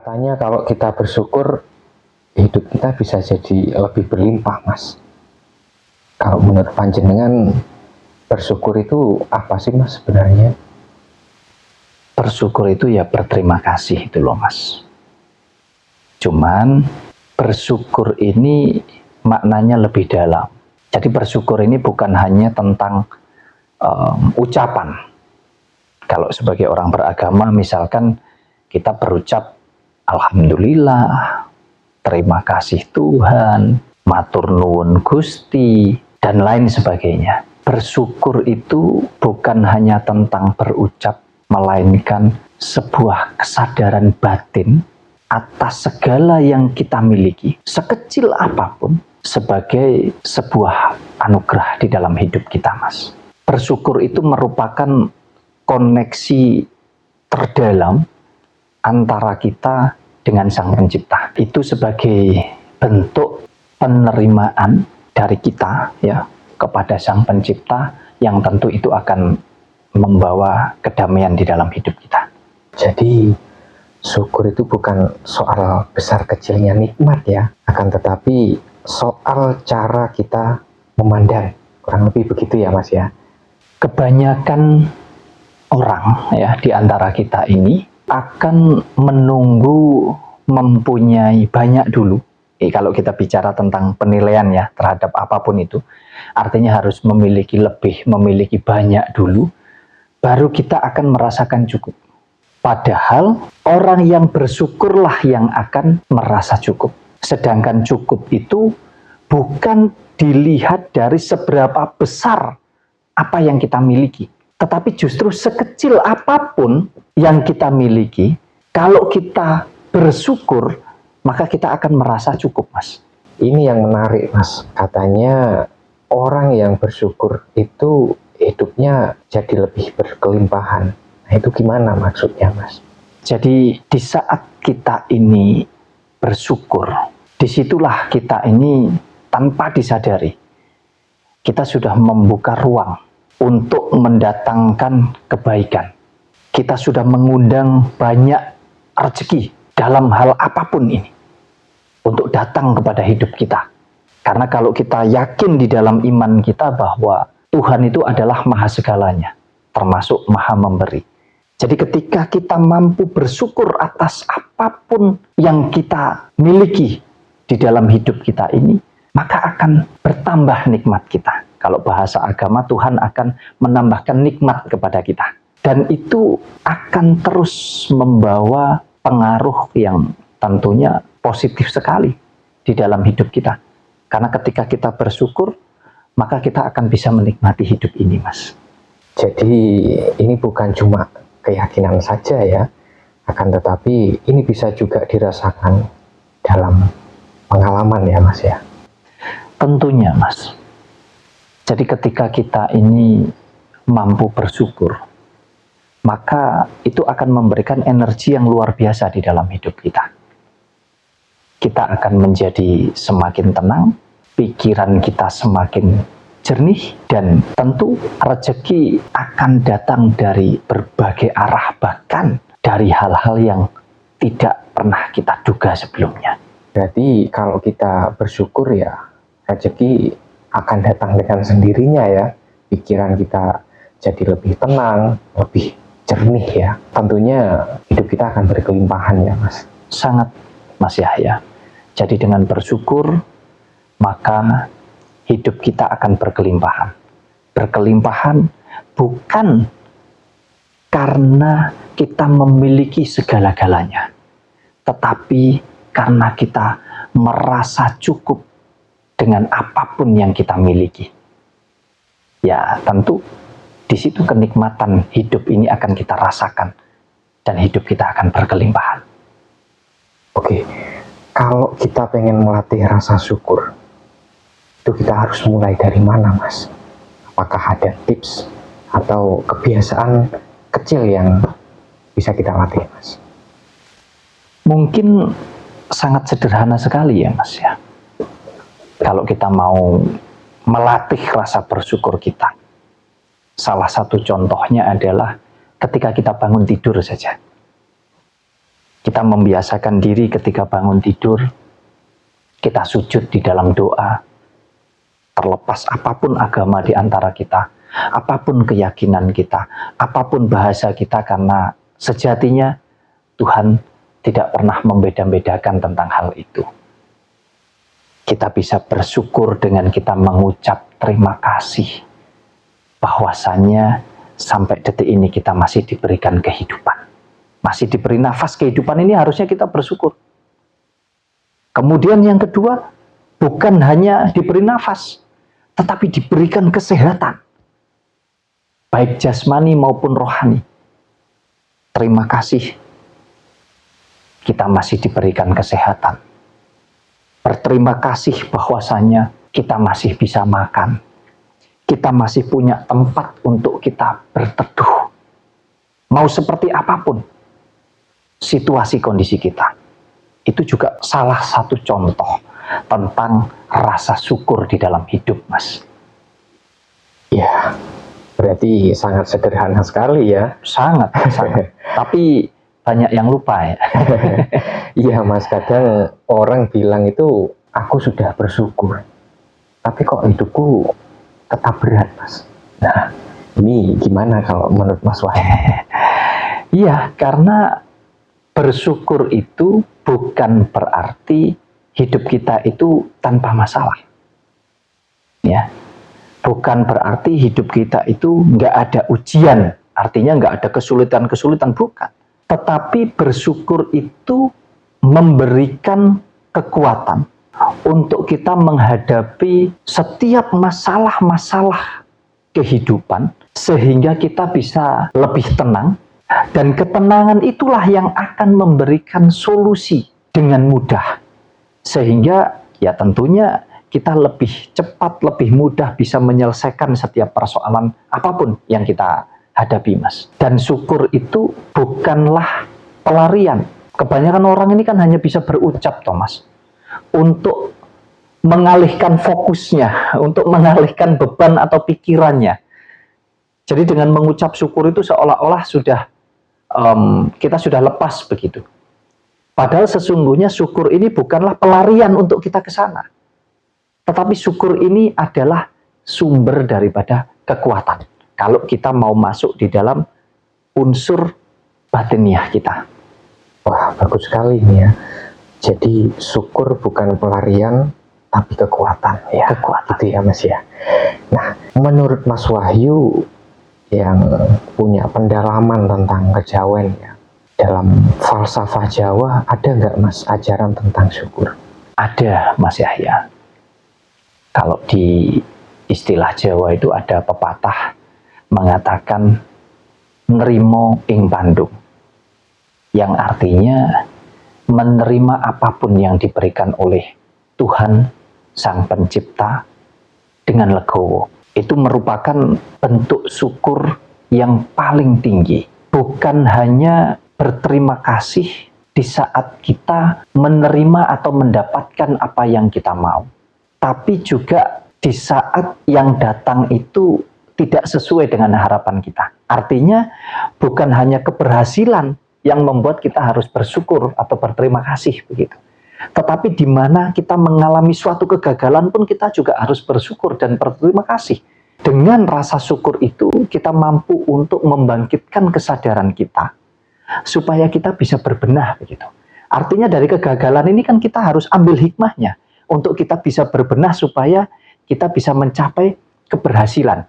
Katanya kalau kita bersyukur, hidup kita bisa jadi lebih berlimpah, Mas. Kalau menurut panjenengan, bersyukur itu apa sih, Mas, sebenarnya? Bersyukur itu ya berterima kasih itu loh, Mas. Cuman bersyukur ini maknanya lebih dalam. Jadi bersyukur ini bukan hanya tentang ucapan. Kalau sebagai orang beragama misalkan kita berucap Alhamdulillah, terima kasih Tuhan, matur nuwun Gusti, dan lain sebagainya. Bersyukur itu bukan hanya tentang berucap, melainkan sebuah kesadaran batin atas segala yang kita miliki, sekecil apapun, sebagai sebuah anugerah di dalam hidup kita, Mas. Bersyukur itu merupakan koneksi terdalam antara kita dengan Sang Pencipta. Itu sebagai bentuk penerimaan dari kita ya kepada Sang Pencipta, yang tentu itu akan membawa kedamaian di dalam hidup kita. Jadi syukur itu bukan soal besar kecilnya nikmat ya, akan tetapi soal cara kita memandang. Kurang lebih begitu ya, Mas ya. Kebanyakan orang ya di antara kita ini akan menunggu mempunyai banyak dulu. Kalau kita bicara tentang penilaian ya terhadap apapun itu, artinya harus memiliki lebih, memiliki banyak dulu, baru kita akan merasakan cukup. Padahal orang yang bersyukurlah yang akan merasa cukup. Sedangkan cukup itu bukan dilihat dari seberapa besar apa yang kita miliki, tetapi justru sekecil apapun yang kita miliki, kalau kita bersyukur, maka kita akan merasa cukup, Mas. Ini yang menarik, Mas. Katanya orang yang bersyukur itu hidupnya jadi lebih berkelimpahan. Nah, itu gimana maksudnya, Mas? Jadi di saat kita ini bersyukur, disitulah kita ini tanpa disadari, kita sudah membuka ruang untuk mendatangkan kebaikan. Kita sudah mengundang banyak rezeki dalam hal apapun ini untuk datang kepada hidup kita. Karena kalau kita yakin di dalam iman kita bahwa Tuhan itu adalah maha segalanya, termasuk maha memberi. Jadi ketika kita mampu bersyukur atas apapun yang kita miliki di dalam hidup kita ini, maka akan bertambah nikmat kita. Kalau bahasa agama, Tuhan akan menambahkan nikmat kepada kita. Dan itu akan terus membawa pengaruh yang tentunya positif sekali di dalam hidup kita. Karena ketika kita bersyukur, maka kita akan bisa menikmati hidup ini, Mas. Jadi ini bukan cuma keyakinan saja ya, akan tetapi ini bisa juga dirasakan dalam pengalaman ya, Mas ya. Tentunya, Mas. Jadi ketika kita ini mampu bersyukur, maka itu akan memberikan energi yang luar biasa di dalam hidup kita. Kita akan menjadi semakin tenang, pikiran kita semakin jernih, dan tentu rezeki akan datang dari berbagai arah, bahkan dari hal-hal yang tidak pernah kita duga sebelumnya. Berarti kalau kita bersyukur ya, rezeki akan datang dengan sendirinya ya. Pikiran kita jadi lebih tenang, lebih jernih ya. Tentunya hidup kita akan berkelimpahan ya, Mas. Sangat, Mas Yahya. Jadi dengan bersyukur, maka hidup kita akan berkelimpahan. Berkelimpahan bukan karena kita memiliki segala-galanya, tetapi karena kita merasa cukup dengan apapun yang kita miliki. Ya, tentu di situ kenikmatan hidup ini akan kita rasakan dan hidup kita akan berkelimpahan. Oke, kalau kita pengen melatih rasa syukur, itu kita harus mulai dari mana, Mas? Apakah ada tips atau kebiasaan kecil yang bisa kita latih, Mas? Mungkin sangat sederhana sekali ya, Mas ya. Kalau kita mau melatih rasa bersyukur kita, salah satu contohnya adalah ketika kita bangun tidur saja. Kita Kita membiasakan diri ketika bangun tidur, kita sujud di dalam doa. Terlepas apapun agama di antara kita, apapun keyakinan kita, apapun bahasa kita, karena sejatinya Tuhan tidak pernah membeda-bedakan tentang hal itu. Kita bisa bersyukur dengan kita mengucap terima kasih bahwasannya sampai detik ini kita masih diberikan kehidupan. Masih diberi nafas kehidupan ini, harusnya kita bersyukur. Kemudian yang kedua, bukan hanya diberi nafas, tetapi diberikan kesehatan. Baik jasmani maupun rohani. Terima kasih. Kita masih diberikan kesehatan. Berterima kasih bahwasanya kita masih bisa makan. Kita masih punya tempat untuk kita berteduh. Mau seperti apapun situasi kondisi kita. Itu juga salah satu contoh tentang rasa syukur di dalam hidup, Mas. Ya, berarti sangat sederhana sekali ya. Sangat. Tapi banyak yang lupa ya. Iya Mas, kadang orang bilang itu aku sudah bersyukur, tapi kok hidupku tetap berat Mas. Nah, ini gimana kalau menurut Mas Wahyu? Iya, karena bersyukur itu bukan berarti hidup kita itu tanpa masalah. Ya, bukan berarti hidup kita itu nggak ada ujian, artinya nggak ada kesulitan-kesulitan, bukan. Tetapi bersyukur itu memberikan kekuatan untuk kita menghadapi setiap masalah-masalah kehidupan, sehingga kita bisa lebih tenang. Dan ketenangan itulah yang akan memberikan solusi dengan mudah. Sehingga ya tentunya kita lebih cepat, lebih mudah bisa menyelesaikan setiap persoalan apapun yang kita hadapi, Mas. Dan syukur itu bukanlah pelarian. Kebanyakan orang ini kan hanya bisa berucap, Thomas, untuk mengalihkan fokusnya, untuk mengalihkan beban atau pikirannya. Jadi dengan mengucap syukur itu seolah-olah kita sudah lepas begitu. Padahal sesungguhnya syukur ini bukanlah pelarian untuk kita ke sana. Tetapi syukur ini adalah sumber daripada kekuatan. Kalau kita mau masuk di dalam unsur batiniah kita. Wah, bagus sekali ini ya. Jadi syukur bukan pelarian, tapi kekuatan. Ya, kekuatan itu ya Mas ya. Nah, menurut Mas Wahyu yang punya pendalaman tentang kejawen ya, dalam falsafah Jawa ada nggak Mas ajaran tentang syukur? Ada Mas Yahya. Kalau di istilah Jawa itu ada pepatah mengatakan nrimo ing pandum, yang artinya menerima apapun yang diberikan oleh Tuhan Sang Pencipta dengan legowo. Itu merupakan bentuk syukur yang paling tinggi. Bukan hanya berterima kasih di saat kita menerima atau mendapatkan apa yang kita mau, tapi juga di saat yang datang itu tidak sesuai dengan harapan kita. Artinya bukan hanya keberhasilan yang membuat kita harus bersyukur atau berterima kasih begitu. Tetapi di mana kita mengalami suatu kegagalan pun kita juga harus bersyukur dan berterima kasih. Dengan rasa syukur itu kita mampu untuk membangkitkan kesadaran kita supaya kita bisa berbenah begitu. Artinya dari kegagalan ini kan kita harus ambil hikmahnya untuk kita bisa berbenah supaya kita bisa mencapai keberhasilan.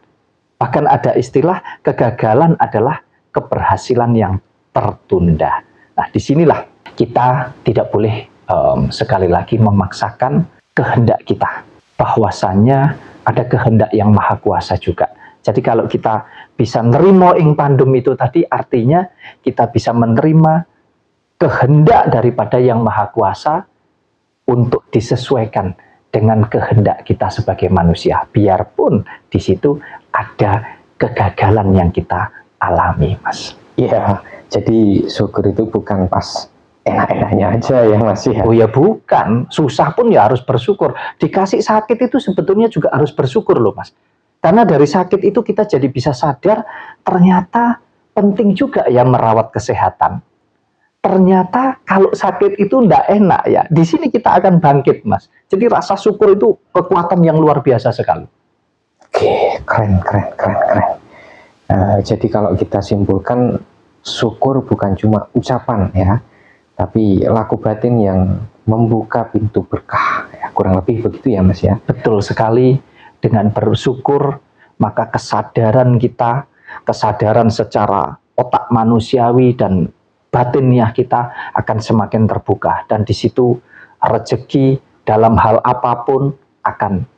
Bahkan ada istilah kegagalan adalah keberhasilan yang tertunda. Nah, disinilah kita tidak boleh sekali lagi memaksakan kehendak kita. Bahwasannya ada kehendak yang maha kuasa juga. Jadi kalau kita bisa nerimo ing pandum itu tadi, artinya kita bisa menerima kehendak daripada yang maha kuasa untuk disesuaikan dengan kehendak kita sebagai manusia. Biarpun di situ ada kegagalan yang kita alami, Mas. Iya, jadi syukur itu bukan pas enak-enaknya aja ya Mas ya. Oh ya bukan, susah pun ya harus bersyukur. Dikasih sakit itu sebetulnya juga harus bersyukur loh Mas. Karena dari sakit itu kita jadi bisa sadar ternyata penting juga ya merawat kesehatan. ternyata kalau sakit itu ndak enak ya. Di sini kita akan bangkit, Mas. Jadi rasa syukur itu kekuatan yang luar biasa sekali. Oke, keren. Jadi kalau kita simpulkan, syukur bukan cuma ucapan ya, tapi laku batin yang membuka pintu berkah. Ya, kurang lebih begitu ya Mas ya. Betul sekali. Dengan bersyukur, maka kesadaran kita, kesadaran secara otak manusiawi dan batiniah kita akan semakin terbuka. Dan di situ rezeki dalam hal apapun akan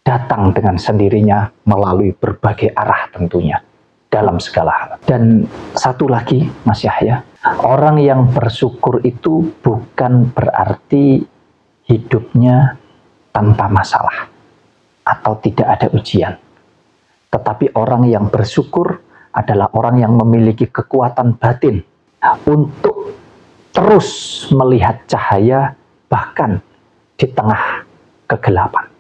datang dengan sendirinya melalui berbagai arah tentunya dalam segala hal. Dan satu lagi Mas Yahya, orang yang bersyukur itu bukan berarti hidupnya tanpa masalah atau tidak ada ujian. Tetapi orang yang bersyukur adalah orang yang memiliki kekuatan batin untuk terus melihat cahaya bahkan di tengah kegelapan.